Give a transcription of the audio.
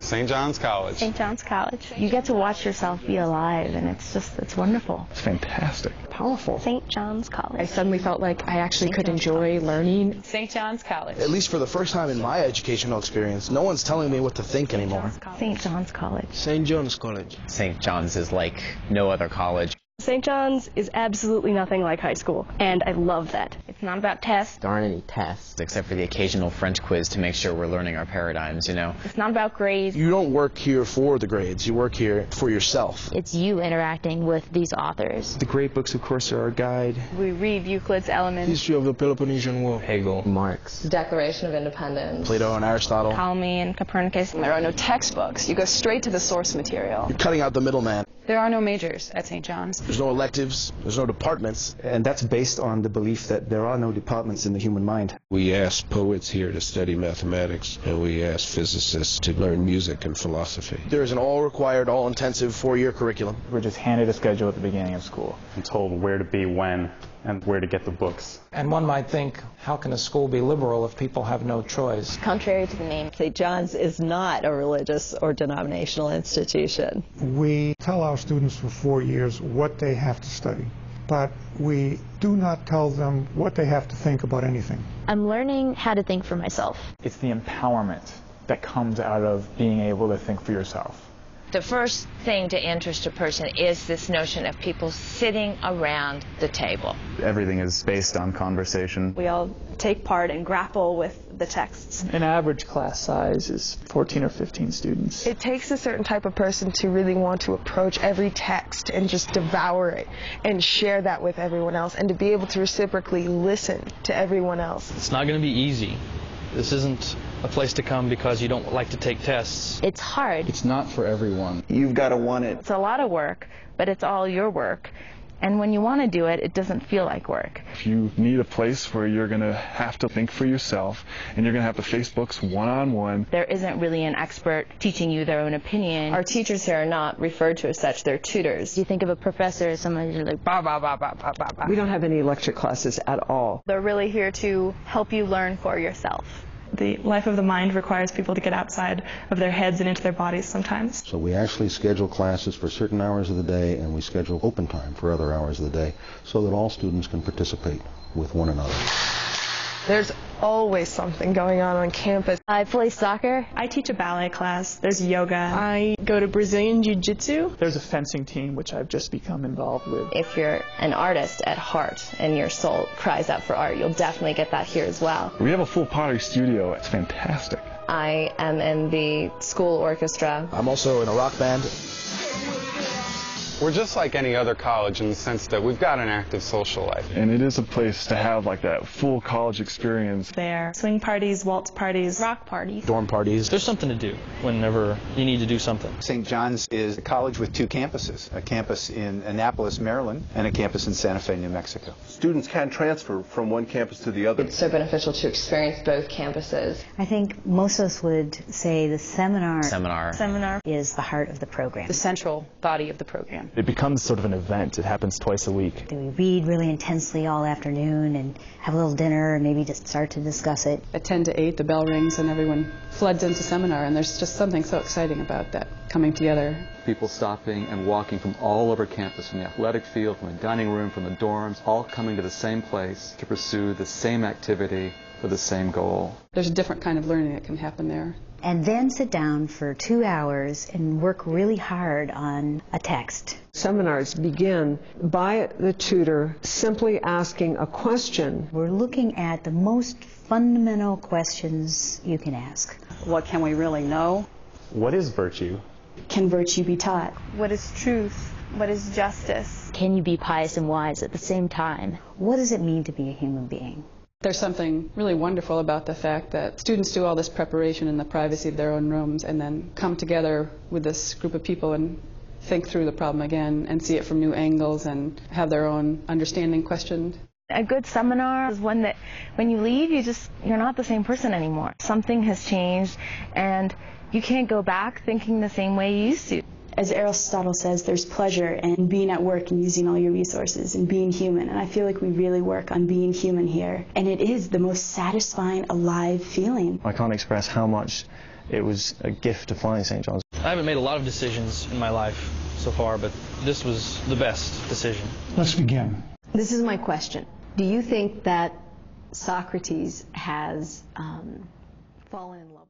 St. John's College. St. John's College. You get to watch yourself be alive, and it's wonderful. It's fantastic. Powerful. St. John's College. I suddenly felt like I actually could enjoy learning. St. John's College. At least for the first time in my educational experience, no one's telling me what to think anymore. St. John's College. St. John's College. St. John's is like no other college. St. John's is absolutely nothing like high school, and I love that. It's not about tests. There aren't any tests. Except for the occasional French quiz to make sure we're learning our paradigms, you know. It's not about grades. You don't work here for the grades. You work here for yourself. It's you interacting with these authors. The great books, of course, are our guide. We read Euclid's Elements. History of the Peloponnesian War. Hegel. Marx. Declaration of Independence. Plato and Aristotle. Ptolemy and Copernicus. There are no textbooks. You go straight to the source material. You're cutting out the middleman. There are no majors at St. John's. There's no electives. There's no departments. And that's based on the belief that there are no departments in the human mind. We ask poets here to study mathematics, and we ask physicists to learn music and philosophy. There is an all-required, all-intensive 4-year curriculum. We're just handed a schedule at the beginning of school and told where to be when and where to get the books. And one might think, how can a school be liberal if people have no choice? Contrary to the name, St. John's is not a religious or denominational institution. We tell our students for 4 years what they have to study, but we do not tell them what they have to think about anything. I'm learning how to think for myself. It's the empowerment that comes out of being able to think for yourself. The first thing to interest a person is this notion of people sitting around the table. Everything is based on conversation. We all take part and grapple with the texts. An average class size is 14 or 15 students. It takes a certain type of person to really want to approach every text and just devour it and share that with everyone else, and to be able to reciprocally listen to everyone else. It's not going to be easy. This isn't a place to come because you don't like to take tests. It's hard. It's not for everyone. You've got to want it. It's a lot of work, but it's all your work. And when you want to do it, it doesn't feel like work. If you need a place where you're going to have to think for yourself and you're going to have to face books one-on-one. There isn't really an expert teaching you their own opinion. Our teachers here are not referred to as such, they're tutors. You think of a professor as someone who's like, bah, bah, bah, bah, bah, bah, bah. We don't have any lecture classes at all. They're really here to help you learn for yourself. The life of the mind requires people to get outside of their heads and into their bodies sometimes. So we actually schedule classes for certain hours of the day, and we schedule open time for other hours of the day so that all students can participate with one another. There's always something going on campus. I play soccer. I teach a ballet class. There's yoga. I go to Brazilian Jiu-Jitsu. There's a fencing team, which I've just become involved with. If you're an artist at heart and your soul cries out for art, you'll definitely get that here as well. We have a full pottery studio. It's fantastic. I am in the school orchestra. I'm also in a rock band. We're just like any other college in the sense that we've got an active social life. And it is a place to have like that full college experience. There. Swing parties, waltz parties, rock parties. Dorm parties. There's something to do whenever you need to do something. St. John's is a college with 2 campuses, a campus in Annapolis, Maryland, and a campus in Santa Fe, New Mexico. Students can transfer from one campus to the other. It's so beneficial to experience both campuses. I think most of us would say the seminar is the heart of the program. The central body of the program. It becomes sort of an event. It happens twice a week. Do we read really intensely all afternoon and have a little dinner and maybe just start to discuss it? At 10 to 8, the bell rings and everyone floods into seminar, and there's just something so exciting about that, coming together. People stopping and walking from all over campus, from the athletic field, from the dining room, from the dorms, all coming to the same place to pursue the same activity for the same goal. There's a different kind of learning that can happen there. And then sit down for 2 hours and work really hard on a text. Seminars begin by the tutor simply asking a question. We're looking at the most fundamental questions you can ask. What can we really know? What is virtue? Can virtue be taught? What is truth? What is justice? Can you be pious and wise at the same time? What does it mean to be a human being? There's something really wonderful about the fact that students do all this preparation in the privacy of their own rooms and then come together with this group of people and think through the problem again and see it from new angles and have their own understanding questioned. A good seminar is one that when you leave, you're not the same person anymore. Something has changed, and you can't go back thinking the same way you used to. As Aristotle says, there's pleasure in being at work and using all your resources and being human. And I feel like we really work on being human here. And it is the most satisfying, alive feeling. I can't express how much it was a gift to fly St. John's. I haven't made a lot of decisions in my life so far, but this was the best decision. Let's begin. This is my question. Do you think that Socrates has fallen in love?